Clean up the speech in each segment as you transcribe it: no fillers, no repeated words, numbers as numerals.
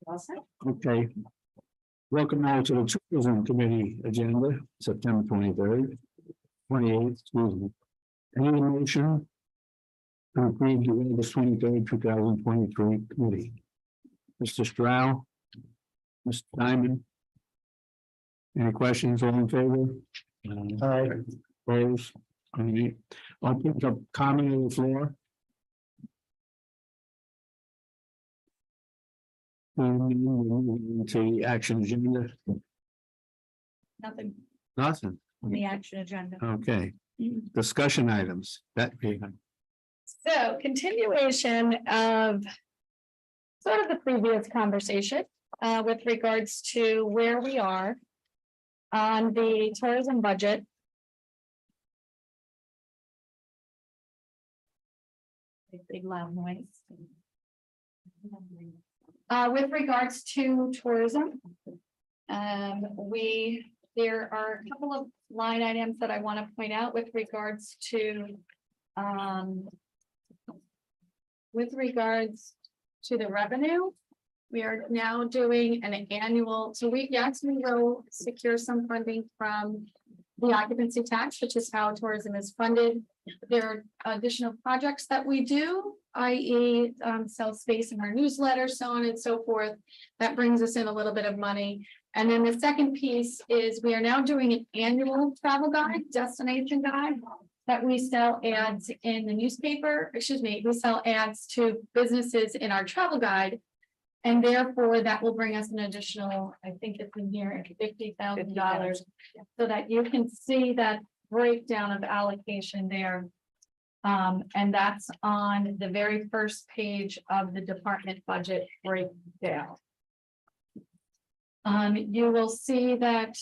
Okay. Welcome now to the Tourism Committee agenda, September 23rd, 28th, excuse me. Any motion to approve the August 23rd, 2023 committee? Mr. Stroud, Mr. Diamond. Any questions? All in favor? Aye. Opposed? All right. Open up comment on the floor. To the action agenda. Nothing Nothing. on the action agenda. Okay. Discussion items. That being. So continuation of sort of the previous conversation with regards to where we are on the tourism budget. Big loud noise. With regards to tourism, there are a couple of line items that I want to point out with regards to the revenue. We are now doing an annual, so we will secure some funding from the occupancy tax, which is how tourism is funded. There are additional projects that we do, i.e. Sell space in our newsletter, so on and so forth. That brings us in a little bit of money. And then the second piece is we are now doing an annual travel guide, destination guide, that we sell ads in the newspaper. We sell ads to businesses in our travel guide. And therefore, that will bring us an additional, I think it's in here, $50,000, so that you can see that breakdown of allocation there. And that's on the very first page of the department budget breakdown. You will see that.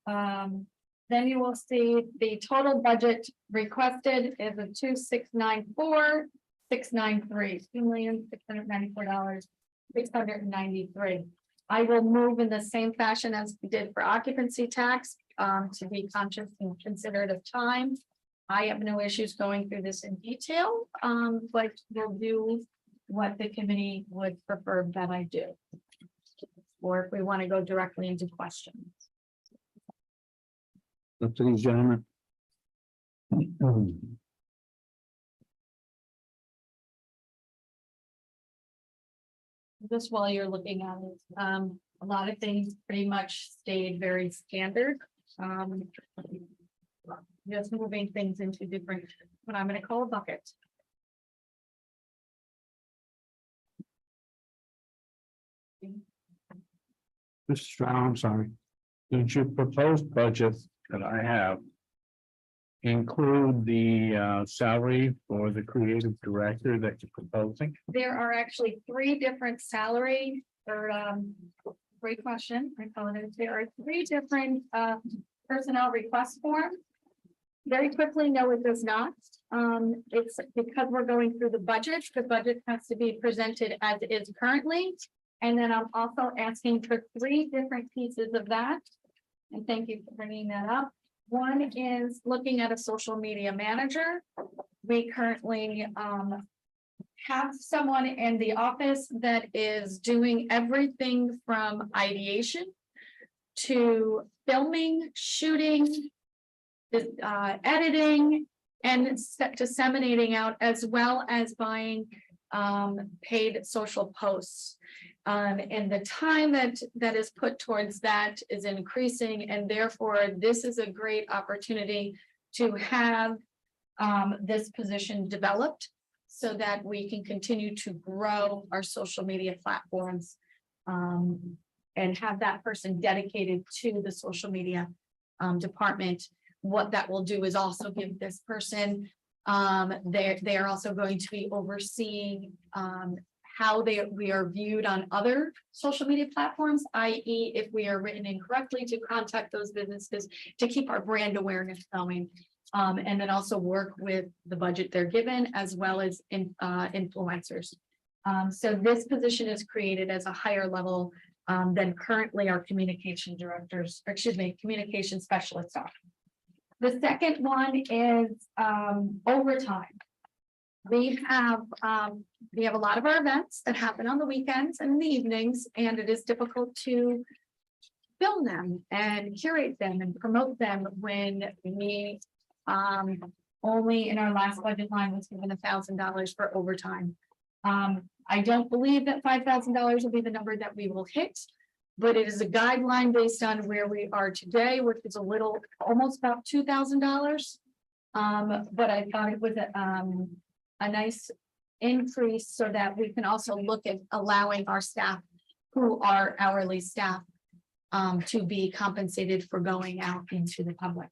Then you will see the total budget requested is a 2,694,693, $2,694,693. I will move in the same fashion as we did for occupancy tax, to be conscious and considerate of time. I have no issues going through this in detail, but we'll do what the committee would prefer that I do. Or if we want to go directly into questions. Up to these gentlemen. Just while you're looking at it, a lot of things pretty much stayed very standard. Just moving things into different, what I'm going to call a bucket. Mr. Stroud, I'm sorry. Did your proposed budget that I have include the salary for the creative director that you're proposing? There are actually three different salary or great question. I apologize. There are three different personnel request forms. Very quickly, no, it does not. It's because we're going through the budget. The budget has to be presented as it is currently. And then I'm also asking for three different pieces of that. And thank you for bringing that up. One is looking at a social media manager. We currently have someone in the office that is doing everything from ideation to filming, shooting, editing, and disseminating out, as well as buying paid social posts. And the time that is put towards that is increasing, and therefore this is a great opportunity to have this position developed so that we can continue to grow our social media platforms and have that person dedicated to the social media department. What that will do is also give this person, they are also going to be overseeing how we are viewed on other social media platforms, i.e. if we are written incorrectly, to contact those businesses to keep our brand awareness going. And then also work with the budget they're given, as well as influencers. So this position is created as a higher level than currently our communication directors, or excuse me, communication specialists are. The second one is overtime. we have a lot of our events that happen on the weekends and in the evenings, and it is difficult to film them and curate them and promote them when we only in our last budget line was given $1,000 for overtime. I don't believe that $5,000 will be the number that we will hit, but it is a guideline based on where we are today, which is almost about $2,000. But I thought it was a nice increase so that we can also look at allowing our staff who are hourly staff to be compensated for going out into the public.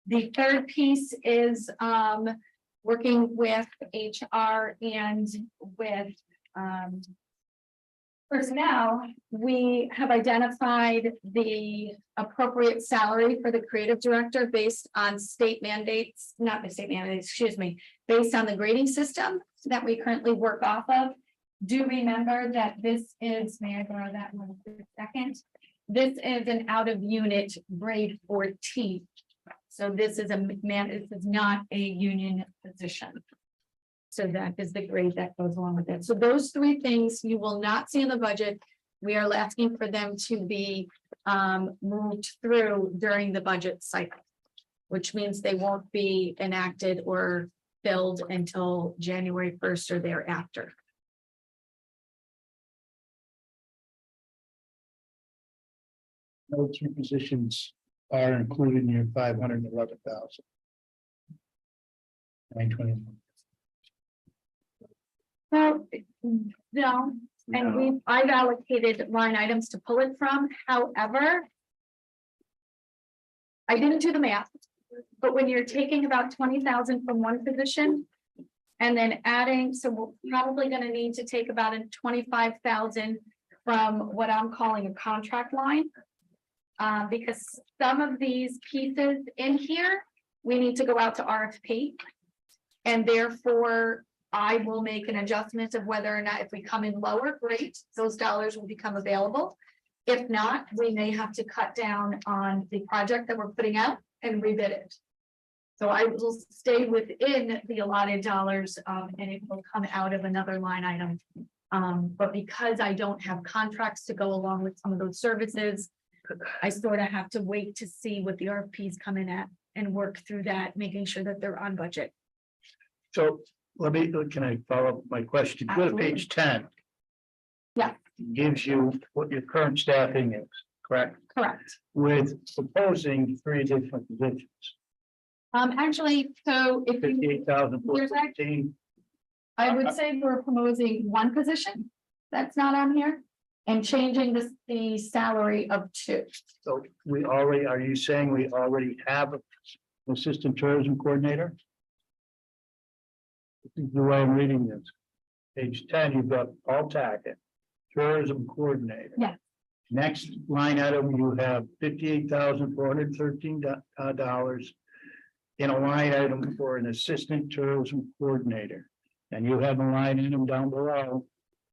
The third piece is working with HR and with personnel. We have identified the appropriate salary for the creative director based on state mandates, not the state mandates, excuse me, based on the grading system that we currently work off of. Do remember that this is, may I borrow that one for a second? This is an out of unit grade 14. So this is this is not a union position. So that is the grade that goes along with it. So those three things you will not see in the budget. We are asking for them to be moved through during the budget cycle, which means they won't be enacted or filled until January 1st or thereafter. Those three positions are included in your 511,000. 920. Well, no, and I've allocated line items to pull it from. However, I didn't do the math, but when you're taking about 20,000 from one position and then adding, so we're probably going to need to take about 25,000 from what I'm calling a contract line. Because some of these pieces in here, we need to go out to RFP. And therefore, I will make an adjustment of whether or not if we come in lower, great, those dollars will become available. If not, we may have to cut down on the project that we're putting out and rebid it. So I will stay within the allotted dollars and it will come out of another line item. But because I don't have contracts to go along with some of those services, I sort of have to wait to see what the RFPs come in at and work through that, making sure that they're on budget. So can I follow up my question? Go to Absolutely. page 10. Yeah. Gives you what your current staffing is, correct? Correct. With proposing 3 additional positions. Actually, so if you, 58,000 for Here's that. 15. I would say we're promoting one position that's not on here and changing the salary of 2. So are you saying we already have an assistant tourism coordinator? This is the way I'm reading this. Page 10, you've got Paul Tackett, tourism coordinator. Yeah. Next line item, you have $58,413 in a line item for an assistant tourism coordinator. And you have a line item down below,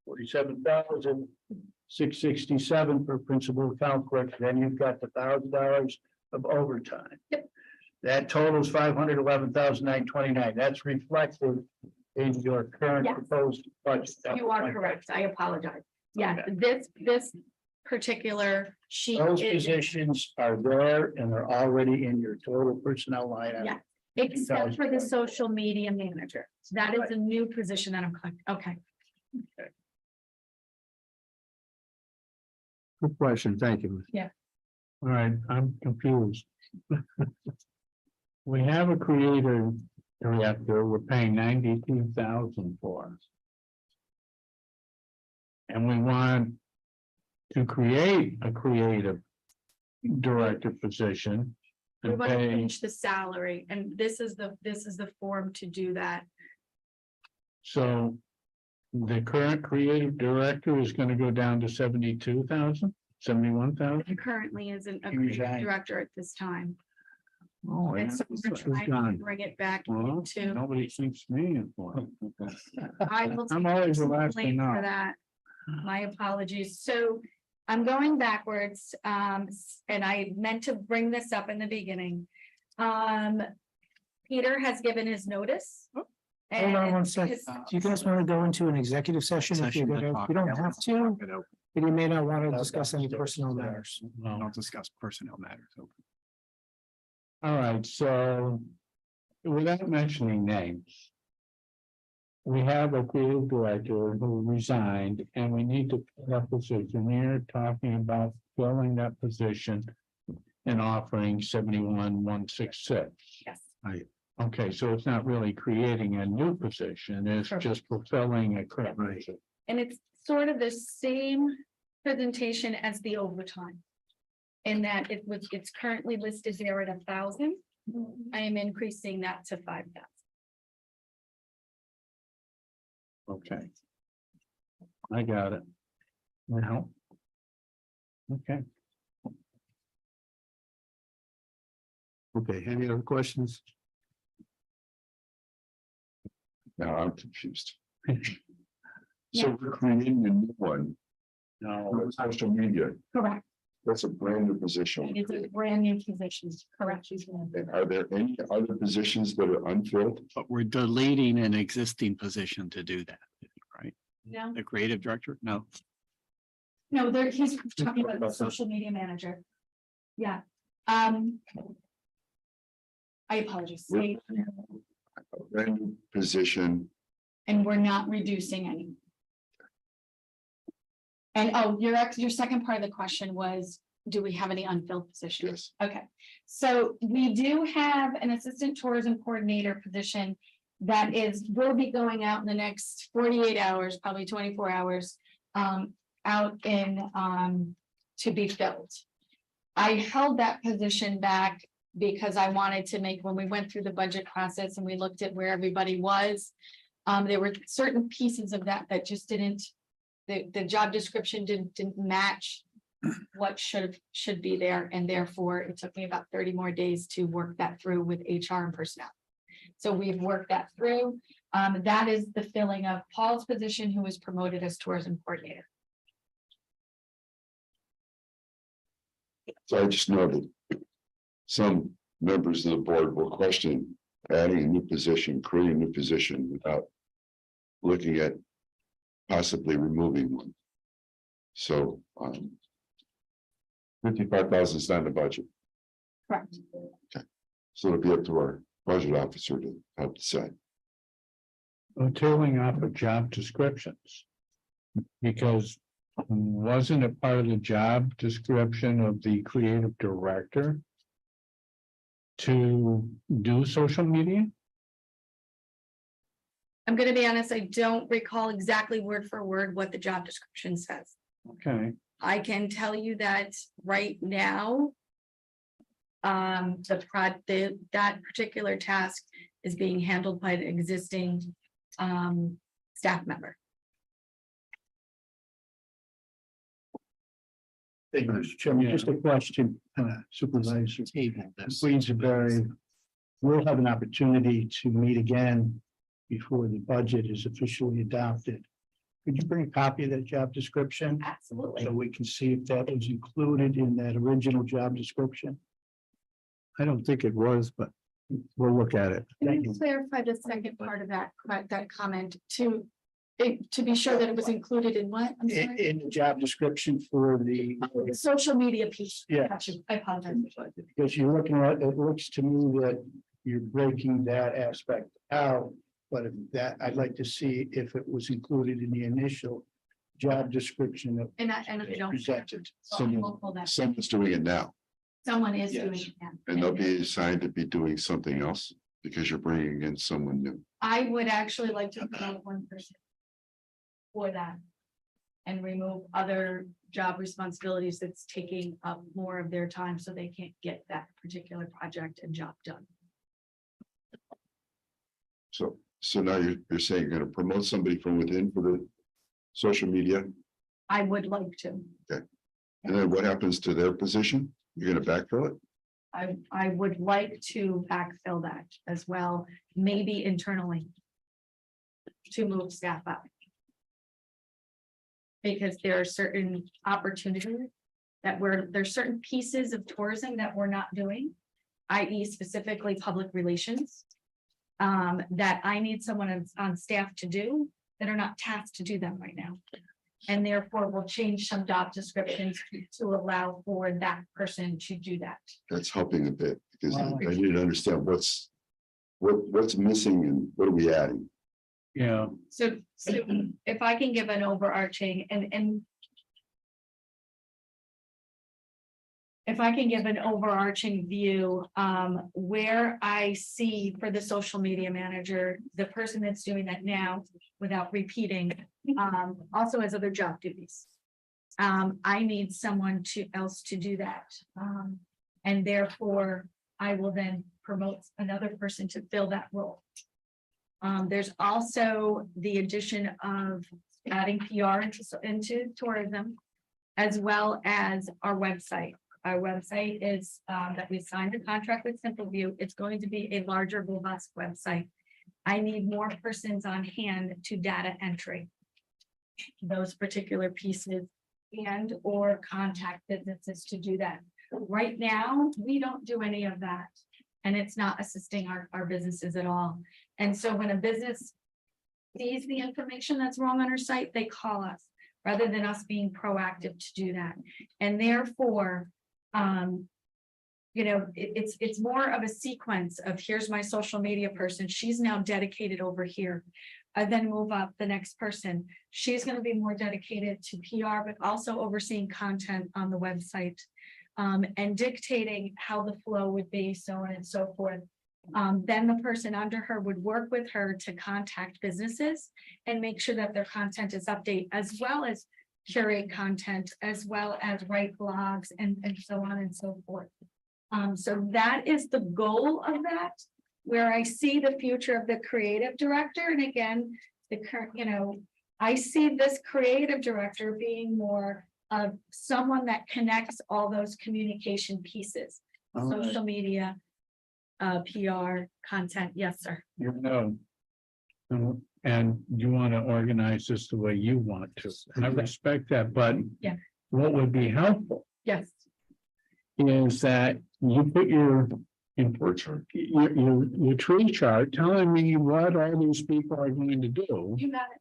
$47,667 for principal account clerk. Then you've got the $1,000 of overtime. Yep. That totals $511,929. That's reflected in your current Yes. proposed budget. You are correct. I apologize. Yeah, this particular sheet Those is, positions are there and they're already in your total personnel line. item. Yeah. except for the social media manager. That is a new position that I'm collecting. Okay. Good question, thank you. All right, I'm confused. We have a creator director, we're paying 92,000 for. And we want to create a creative director position. We And want to pay, change the salary, and this is the form to do that. so the current creative director is going to go down to 72,000, 71,000. It currently isn't a He creative resigned. director at this time. Oh, yeah, And so we're it's trying to gone. bring it back Well, into. nobody thinks me for I will I'm take always the last to blame for know. that. My apologies. So I'm going backwards, and I meant to bring this up in the beginning. Peter has given his notice Hold on one second. His- Do you guys want to go into an executive session? If you're gonna, you don't have to, but you may not want to discuss any personnel matters. No. Don't discuss personnel matters. All right, so without mentioning names. We have a creative director who resigned and we need to fill that position. We're talking about filling that position and offering 71,166. Yes, Okay, so it's not really creating a new position, it's Correct. just fulfilling a current position. and it's sort of the same presentation as the overtime. In that it's currently listed there at 1,000. I am increasing that to 5,000. Okay. I got it. Now. Okay. Okay, any other questions? Now I'm confused. So we're creating a new one. No, Social media, Correct. that's a brand new position. It's a brand new position, correct. And are there any other positions that are unfilled? But we're deleting an existing position to do that, right? No, The creative director? No. no, he's talking about the social media manager. Yeah, I apologize, We're a brand new position. and we're not reducing any. And oh, your second part of the question was, do we have any unfilled positions? Yes. Okay, so we do have an assistant tourism coordinator position that will be going out in the next 48 hours, probably 24 hours, out in, to be filled. I held that position back because I wanted to make, when we went through the budget process and we looked at where everybody was, there were certain pieces of that just didn't, the job description didn't match what should be there, and therefore it took me about 30 more days to work that through with HR and personnel. So we've worked that through. That is the filling of Paul's position, who was promoted as tourism coordinator. So I just noted. Some members of the board will question adding a new position, creating a new position without looking at possibly removing one. So 55,000 is not in the budget, Correct. so it'll be up to our budget officer to help decide. we're tailing off of job descriptions. Because wasn't it part of the job description of the creative director to do social media? I'm gonna be honest, I don't recall exactly word for word what the job description says. Okay, I can tell you that right now. That particular task is being handled by an existing staff member. Thank you, Mr. Chairman, just a question, Supervisor. Table this. Queensbury, we'll have an opportunity to meet again before the budget is officially adopted. Could you bring a copy of that job description Absolutely. so we can see if that was included in that original job description? I don't think it was, but we'll look at it. Can you clarify the second part of that comment to be sure that it was included in what? I'm In, sorry. in the job description for the, Social media piece. Yeah. Gotcha. I apologize. because you're looking at, it looks to me that you're breaking that aspect out. But if that, I'd like to see if it was included in the initial job description that And I don't. presented. So we'll pull that. Someone's doing it now, Someone is Yes. doing it. now. and they'll be assigned to be doing something else because you're bringing in someone new. I would actually like to promote one person for that and remove other job responsibilities that's taking up more of their time, so they can't get that particular project and job done. So now you're saying you're gonna promote somebody from within for the social media, I would like to. and then what happens to their position? You're gonna backfill it? I would like to backfill that as well, maybe internally. To move staff up. Because there are certain opportunities there's certain pieces of tourism that we're not doing, i.e. specifically public relations. that I need someone on staff to do that are not tasked to do them right now. And therefore we'll change some job descriptions to allow for that person to do that. That's helping a bit, because I Wow. need to understand what's missing and what are we adding? Yeah, So if I can give an overarching and if I can give an overarching view, where I see for the social media manager, the person that's doing that now without repeating, also has other job duties. I need someone else to do that. And therefore I will then promote another person to fill that role. There's also the addition of adding PR into tourism, as well as our website. Our website is that we signed a contract with Simple View. It's going to be a larger, robust website. I need more persons on hand to data entry those particular pieces and or contact businesses to do that. Right now, we don't do any of that. And it's not assisting our businesses at all. And so when a business sees the information that's wrong on our site, they call us rather than us being proactive to do that. And therefore, it's more of a sequence of here's my social media person. She's now dedicated over here. I then move up the next person. She's going to be more dedicated to PR, but also overseeing content on the website. And dictating how the flow would be, so on and so forth. Then the person under her would work with her to contact businesses and make sure that their content is updated, as well as curate content, as well as write blogs and so on and so forth. So that is the goal of that, where I see the future of the creative director. And again, the current, I see this creative director being more of someone that connects all those communication pieces, social media, PR, content. Yes, sir. and you want to organize this the way you want to. I respect that, but Yeah. what would be helpful Yes, is that you put your Word chart. your tree chart telling me what all these people are going to do. you got it.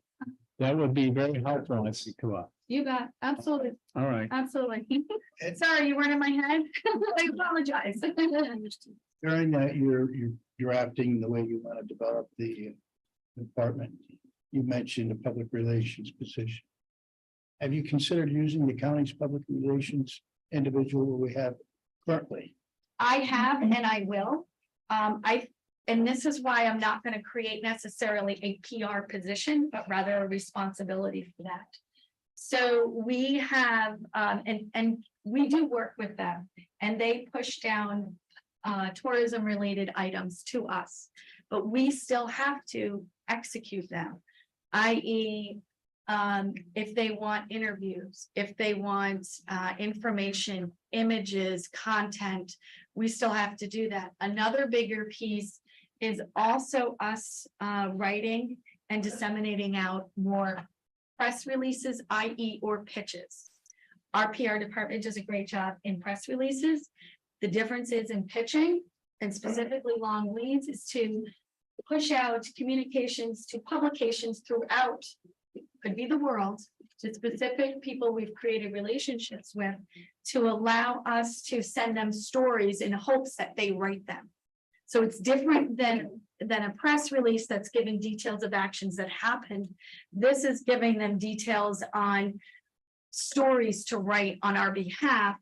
That would be very helpful, I think, to us. You got it. Absolutely. All right. Absolutely. Sorry, you weren't in my head. I apologize. During that, you're drafting the way you want to develop the department. You mentioned a public relations position. Have you considered using the county's public relations individual we have currently? I have and I will. And this is why I'm not going to create necessarily a PR position, but rather a responsibility for that. So we have, and we do work with them, and they push down tourism related items to us, but we still have to execute them. i.e. If they want interviews, if they want information, images, content, we still have to do that. Another bigger piece is also us writing and disseminating out more press releases, i.e. or pitches. Our PR department does a great job in press releases. The difference is in pitching, and specifically long leads, is to push out communications to publications throughout, could be the world, to specific people we've created relationships with, to allow us to send them stories in hopes that they write them. So it's different than a press release that's giving details of actions that happened. This is giving them details on stories to write on our behalf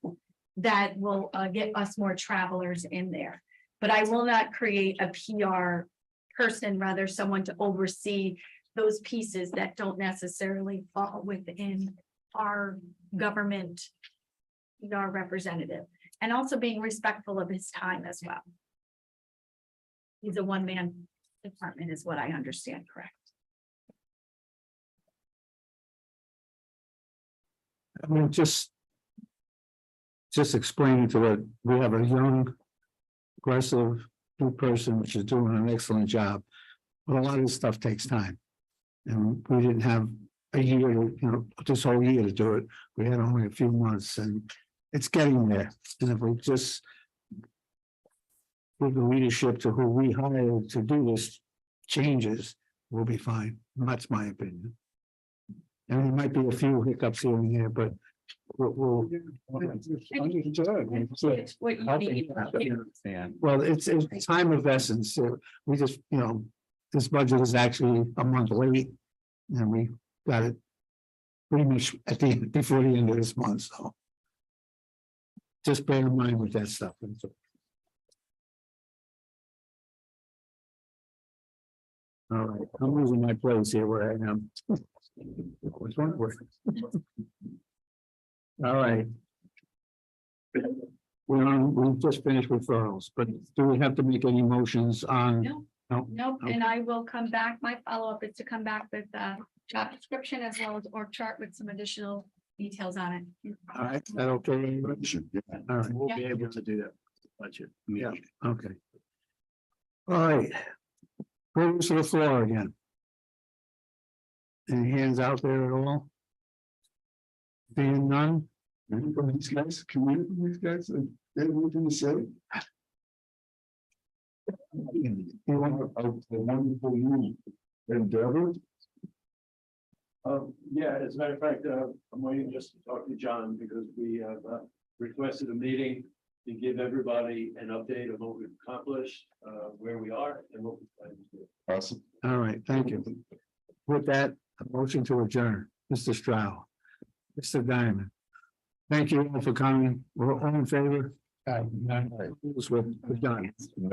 that will get us more travelers in there. But I will not create a PR person, rather someone to oversee those pieces that don't necessarily fall within our government, our representative, and also being respectful of his time as well. He's a one-man department is what I understand, correct? I mean, just explaining to what we have a young, aggressive new person, which is doing an excellent job. But a lot of this stuff takes time. And we didn't have a year, this whole year to do it. We had only a few months, and it's getting there. And if we just give the leadership to who we hired to do this changes, we'll be fine. That's my opinion. And there might be a few hiccups here and there, but we'll. It's what you need. And Well, it's time of essence. So we just, this budget is actually a month late. And we got it pretty much before the end of this month, so. Just bear in mind with that stuff. All right, I'm losing my place here where I am. Which one? All right. We've just finished referrals, but do we have to make any motions on? No. No? Nope, and I will come back. My follow-up is to come back with a job description as well as org chart with some additional details on it. All right, that okay? All right, we'll be able to do that budget. yeah, okay. All right. Goes to the floor again. Any hands out there at all? Being none? Any from these guys, these guys, they have anything to say? You want a wonderful new endeavor? Yeah, as a matter of fact, I'm waiting just to talk to John because we have requested a meeting to give everybody an update of what we've accomplished, where we are and what we plan to do. Awesome. All right, thank you. With that, a motion to adjourn, Mr. Stroud, Mr. Diamond. Thank you all for coming. We're all in favor. We're done. No.